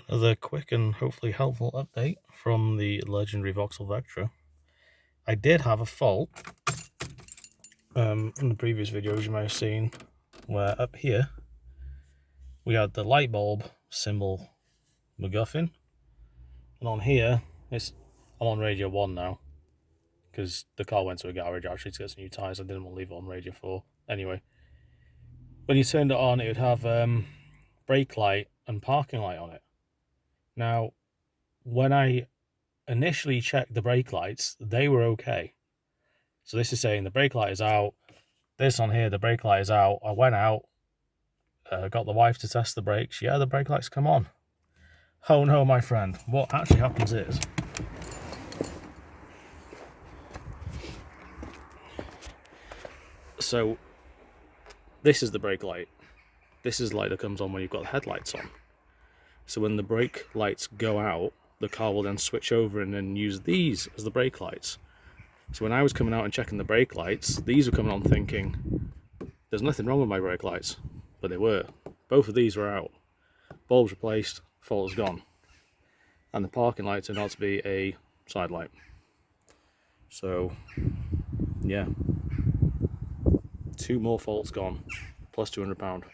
another quick and hopefully helpful update from the legendary Vauxhall Vectra. I did have a fault from the previous videos you might have seen, where up here we had the light bulb symbol MacGuffin, and on here I'm on radio 1 now because the car went to a garage actually to get some new tyres. I didn't want to leave it on radio 4. Anyway, when you turned it on, it would have brake light and parking light on it. Now, when I initially checked the brake lights, they were okay. So this is saying the brake light is out. This on here, the brake light is out. I went out, got the wife to test the brakes. Yeah, the brake lights come on. Oh no, my friend. What actually happens is, so this is the brake light. This is the light that comes on when you've got the headlights on. So when the brake lights go out, the car will then switch over and then use these as the brake lights. So when I was coming out and checking the brake lights, these were coming on thinking, there's nothing wrong with my brake lights. But they were. Both of these were out. Bulbs replaced, fault is gone. And the parking light turned out to be a side light. So, yeah. 2 more faults gone, plus £200.